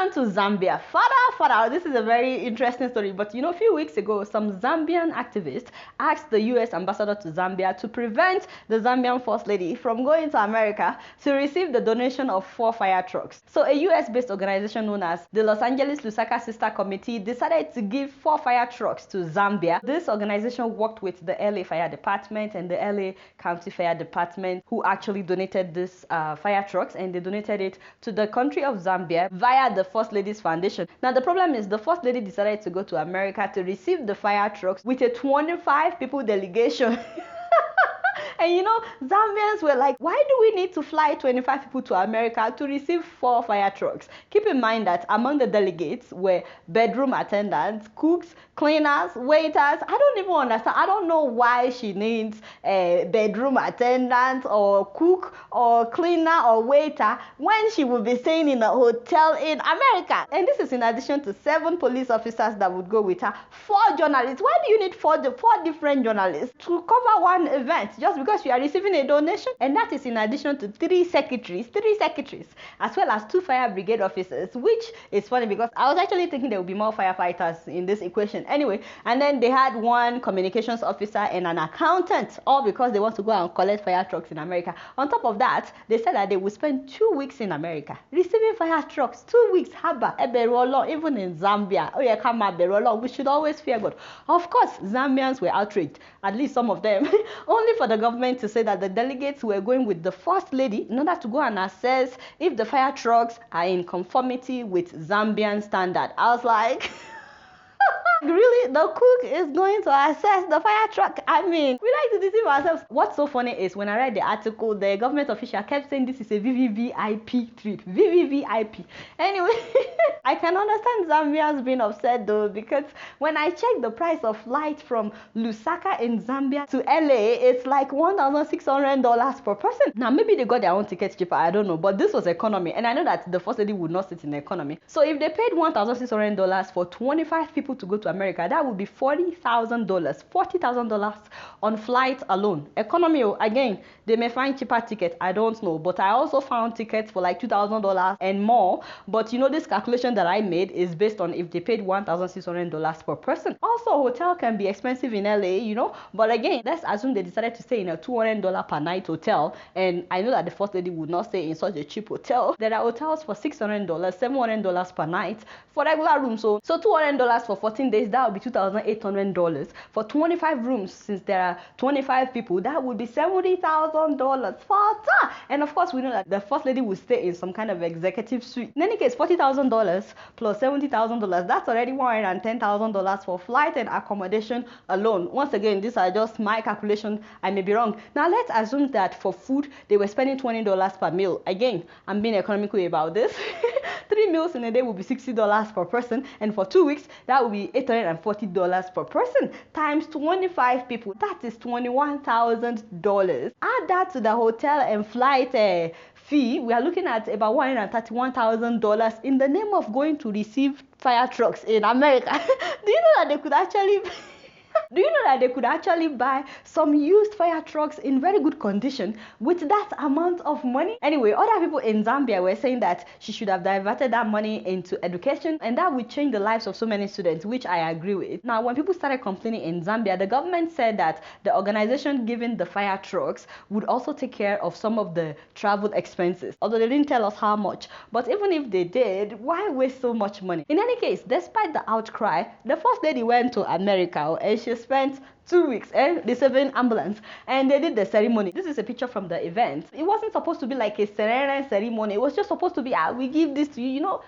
on to Zambia. Father, this is a very interesting story. But a few weeks ago, some Zambian activists asked the US ambassador to Zambia to prevent the Zambian First Lady from going to America to receive the donation of 4 fire trucks. So a US-based organization known as the Los Angeles Lusaka Sister Committee decided to give 4 fire trucks to Zambia. This organization worked with the LA Fire Department and the LA County Fire Department, who actually donated this fire trucks, and they donated it to the country of Zambia via the First Lady's Foundation. Now the problem is the First Lady decided to go to America to receive the fire trucks with a 25 people delegation. And Zambians were like, why do we need to fly 25 people to America to receive 4 fire trucks? Keep in mind that among the delegates were bedroom attendants, cooks, cleaners, waiters. I don't even understand. I don't know why she needs a bedroom attendant or cook or cleaner or waiter when she will be staying in a hotel in America. And this is in addition to 7 police officers that would go with her, 4 journalists. Why do you need 4 different journalists to cover one event just because you are receiving a donation? And that is in addition to 3 secretaries, as well as 2 fire brigade officers, which is funny because I was actually thinking there would be more firefighters in this equation. Anyway, and then they had 1 communications officer and an accountant, all because they want to go and collect fire trucks in America. On top of that, they said that they would spend 2 weeks in America receiving fire trucks. 2 weeks, haba, eberolo, even in Zambia. Oh yeah, come on, eberolo. We should always fear God. Of course, Zambians were outraged, at least some of them, only for the government to say that the delegates were going with the First Lady in order to go and assess if the fire trucks are in conformity with Zambian standard. I was like, really? The cook is going to assess the fire truck? I mean, we like to deceive ourselves. What's so funny is when I read the article, the government official kept saying this is a VVVIP trip. VVVIP. Anyway, I can understand Zambians being upset though, because when I checked the price of flight from Lusaka in Zambia to LA, it's like $1,600 per person. Now, maybe they got their own tickets cheaper, I don't know, but this was economy, and I know that the First Lady would not sit in economy. So if they paid $1,600 for 25 people to go to America, that would be $40,000 on flight alone. Economy, again, they may find cheaper tickets, I don't know, but I also found tickets for like $2,000 and more. But this calculation that I made is based on if they paid $1,600 per person. Also, hotel can be expensive in LA, but again, let's assume they decided to stay in a $200 per night hotel, and I know that the First Lady would not stay in such a cheap hotel. There are hotels for $600, $700 per night for regular rooms. So $200 for 14 days, that would be $2,800. For 25 rooms, since there are 25 people, that would be $70,000. And of course, we know that the First Lady will stay in some kind of executive suite. In any case, $40,000 plus $70,000, that's already $110,000 for flight and accommodation alone. Once again, these are just my calculation. I may be wrong. Now, let's assume that for food, they were spending $20 per meal. Again, I'm being economical about this. 3 meals in a day will be $60 per person, and for 2 weeks, that will be $840 per person times 25 people. That is $21,000. Add that to the hotel and flight fee. We are looking at about $131,000 in the name of going to receive fire trucks in America. Do you know that they could actually buy some used fire trucks in very good condition with that amount of money? Anyway, other people in Zambia were saying that she should have diverted that money into education, and that would change the lives of so many students, which I agree with. Now, when people started complaining in Zambia, the government said that the organization giving the fire trucks would also take care of some of the travel expenses, although they didn't tell us how much. But even if they did, why waste so much money? In any case, despite the outcry, the First Lady went to America, and she spent 2 weeks receiving ambulance, and they did the ceremony. This is a picture from the event. It wasn't supposed to be like a serene ceremony. It was just supposed to be, we give this to you, 5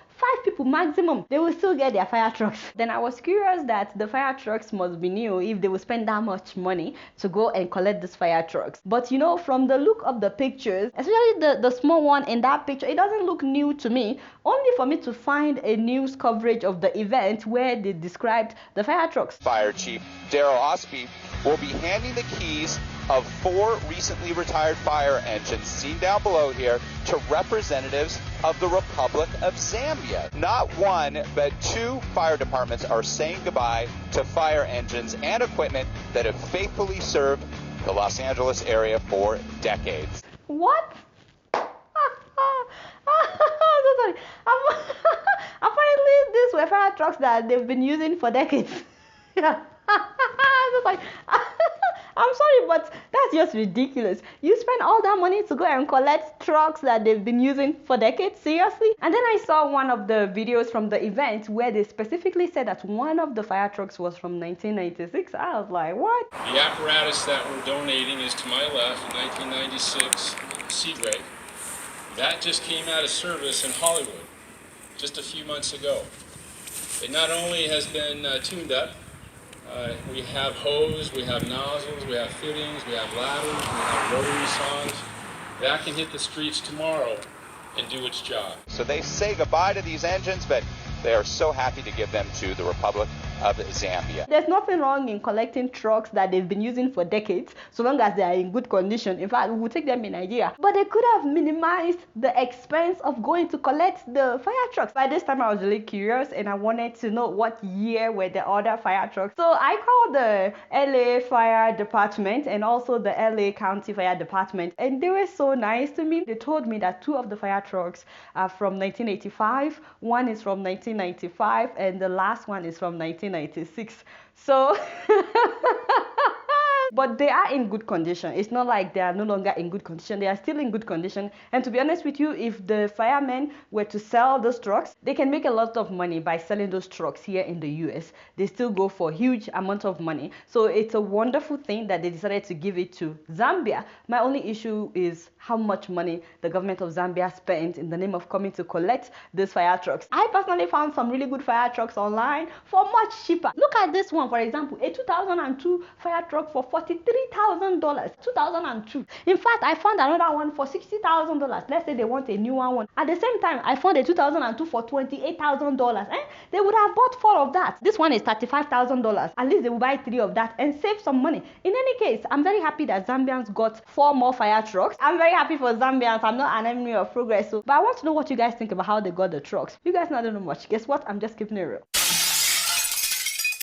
people maximum. They will still get their fire trucks. Then I was curious that the fire trucks must be new if they will spend that much money to go and collect these fire trucks. But from the look of the pictures, especially the small one in that picture, it doesn't look new to me, only for me to find a news coverage of the event where they described the fire trucks. Fire Chief Daryl Osby will be handing the keys of 4 recently retired fire engines, seen down below here, to representatives of the Republic of Zambia. Not 1, but 2 fire departments are saying goodbye to fire engines and equipment that have faithfully served the Los Angeles area for decades. What? I'm so sorry. I'm trucks that they've been using for decades. Yeah. Just like, I'm sorry, but that's just ridiculous. You spend all that money to go and collect trucks that they've been using for decades? Seriously? And then I saw one of the videos from the event where they specifically said that one of the fire trucks was from 1996. I was like, what? The apparatus that we're donating is to my left, 1996 Seagrave. That just came out of service in Hollywood just a few months ago. It not only has been tuned up, we have hose, we have nozzles, we have fittings, we have ladders, we have rotary saws. That can hit the streets tomorrow and do its job. So they say goodbye to these engines, but they are so happy to give them to the Republic of Zambia. There's nothing wrong in collecting trucks that they've been using for decades, so long as they are in good condition. In fact, we will take them in Nigeria. But they could have minimized the expense of going to collect the fire trucks. By this time, I was really curious and I wanted to know what year were the other fire trucks. So I called the LA Fire Department and also the LA County Fire Department, and they were so nice to me. They told me that 2 of the fire trucks are from 1985, one is from 1995, and the last one is from 1996. So but they are in good condition. It's not like they are no longer in good condition. They are still in good condition. And to be honest with you, if the firemen were to sell those trucks, they can make a lot of money by selling those trucks here in the US. They still go for a huge amount of money. So it's a wonderful thing that they decided to give it to Zambia. My only issue is how much money the government of Zambia spent in the name of coming to collect these fire trucks. I personally found some really good fire trucks online for much cheaper. Look at this one, for example, a 2002 fire truck for $43,000. 2002. In fact, I found another one for $60,000. Let's say they want a newer one. At the same time, I found a 2002 for $28,000. They would have bought 4 of that. This one is $35,000. At least they will buy 3 of that and save some money. In any case, I'm very happy that Zambians got 4 more fire trucks. I'm very happy for Zambians. I'm not an enemy of progress. But I want to know what you guys think about how they got the trucks. You guys not know much. Guess what? I'm just keeping it real.